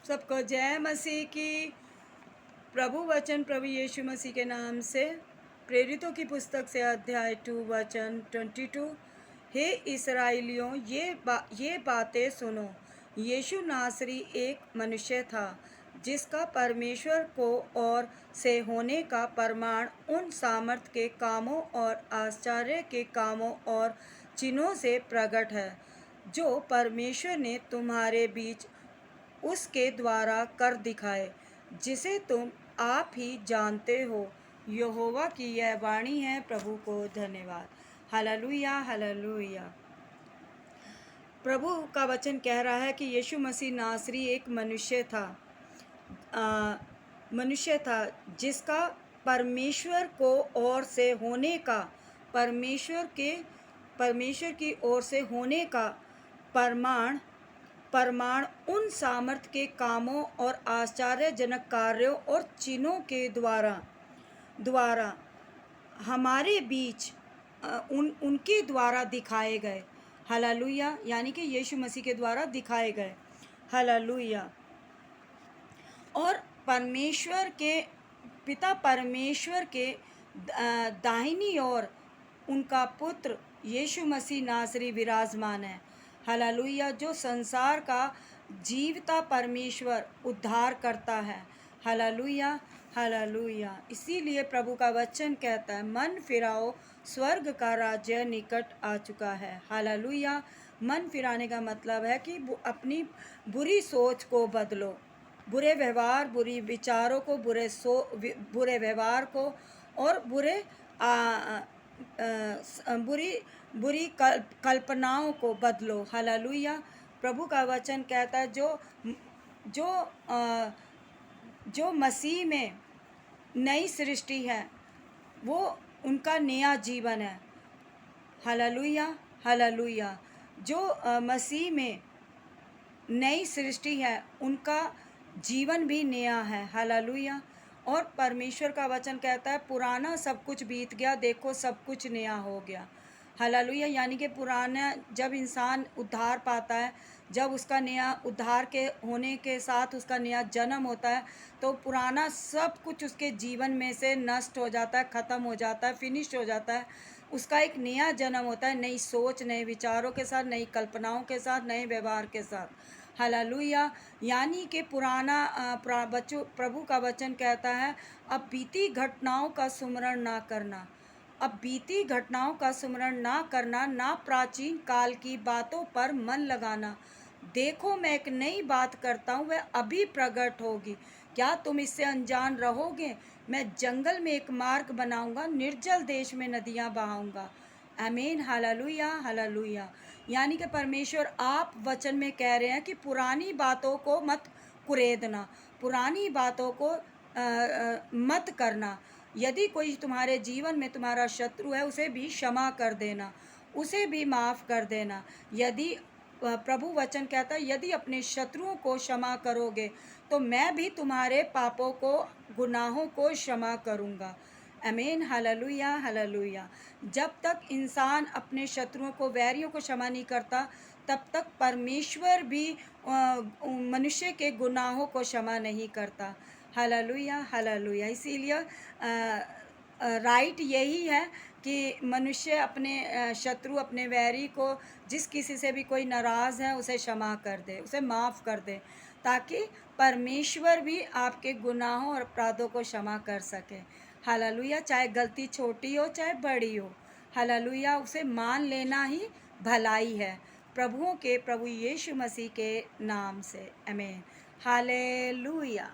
सबको जय मसीह की। प्रभु वचन प्रभु यीशु मसीह के नाम से प्रेरितों की पुस्तक से अध्याय 2 वचन 22। हे इस्राएलियों, ये बातें सुनो। यीशु नासरी एक मनुष्य था जिसका परमेश्वर को और से होने का प्रमाण उन सामर्थ के कामों और आश्चर्य के कामों और चिन्हों से प्रकट है जो परमेश्वर ने तुम्हारे बीच उसके द्वारा कर दिखाए, जिसे तुम आप ही जानते हो। यहोवा की यह वाणी है। प्रभु को धन्यवाद। Hallelujah, hallelujah. प्रभु का वचन कह रहा है कि यीशु मसीह नासरी एक मनुष्य था जिसका परमेश्वर को ओर से होने का परमेश्वर की ओर से होने का प्रमाण उन सामर्थ के कामों और आश्चर्यजनक कार्यों और चिन्हों के द्वारा हमारे बीच उनके द्वारा दिखाए गए। हालेलुया, यानी कि यीशु मसीह के द्वारा दिखाए गए। हालेलुया। और पिता परमेश्वर के दाहिनी ओर उनका पुत्र यीशु मसीह नासरी विराजमान है। हालेलुया, जो संसार का जीवता परमेश्वर उद्धार करता है। Hallelujah, hallelujah. इसीलिए प्रभु का वचन कहता है, मन फिराओ, स्वर्ग का राज्य निकट आ चुका है। हालेलुया। मन फिराने का मतलब है कि अपनी बुरी सोच को बदलो, बुरे व्यवहार, बुरी विचारों को, बुरे व्यवहार को और बुरी कल्पनाओं को बदलो। हालेलुया। प्रभु का वचन कहता है, जो मसीह में नई सृष्टि है, वो उनका नया जीवन है। Hallelujah, hallelujah. जो मसीह में नई सृष्टि है, उनका जीवन भी नया है। हालेलुया। और परमेश्वर का वचन कहता है, पुराना सब कुछ बीत गया, देखो सब कुछ नया हो गया। हालेलुया, यानी कि पुराना, जब इंसान उद्धार पाता है, जब उसका नया उद्धार के होने के साथ उसका नया जन्म होता है, तो पुराना सब कुछ उसके जीवन में से नष्ट हो जाता है, ख़त्म हो जाता है, फिनिश हो जाता है। उसका एक नया जन्म होता है, नई सोच, नए विचारों के साथ, नई कल्पनाओं के साथ, नए व्यवहार के साथ। हालेलुया, यानी कि प्रभु का वचन कहता है, अब बीती घटनाओं का सुमरण ना करना, ना प्राचीन काल की बातों पर मन लगाना। देखो, मैं एक नई बात करता हूँ, वह अभी प्रकट होगी, क्या तुम इससे अनजान रहोगे? मैं जंगल में एक मार्ग बनाऊंगा, निर्जल देश में नदियाँ बहाऊंगा। आमीन। Hallelujah, hallelujah. यानी कि परमेश्वर आप वचन में कह रहे हैं कि पुरानी बातों को मत कुरेदना, पुरानी बातों को मत करना। यदि कोई तुम्हारे जीवन में तुम्हारा शत्रु है, उसे भी क्षमा कर देना, उसे भी माफ़ कर देना। यदि प्रभु वचन कहता है, यदि अपने शत्रुओं को क्षमा करोगे तो मैं भी तुम्हारे पापों को, गुनाहों को क्षमा करूँगा। आमीन। Hallelujah, hallelujah. जब तक इंसान अपने शत्रुओं को, वैरियों को क्षमा नहीं करता, तब तक परमेश्वर भी मनुष्य के गुनाहों को क्षमा नहीं करता। Hallelujah, hallelujah. इसीलिए राइट यही है कि मनुष्य अपने शत्रु, अपने वैरी को, जिस किसी से भी कोई नाराज़ है, उसे क्षमा कर दे, उसे माफ़ कर दे, ताकि परमेश्वर भी आपके गुनाहों और अपराधों को क्षमा कर सके। हालेलुया, चाहे गलती छोटी हो चाहे बड़ी हो। हालेलुया, उसे मान लेना ही भलाई है, प्रभु यीशु मसीह के नाम से। आमीन। हालेलुया।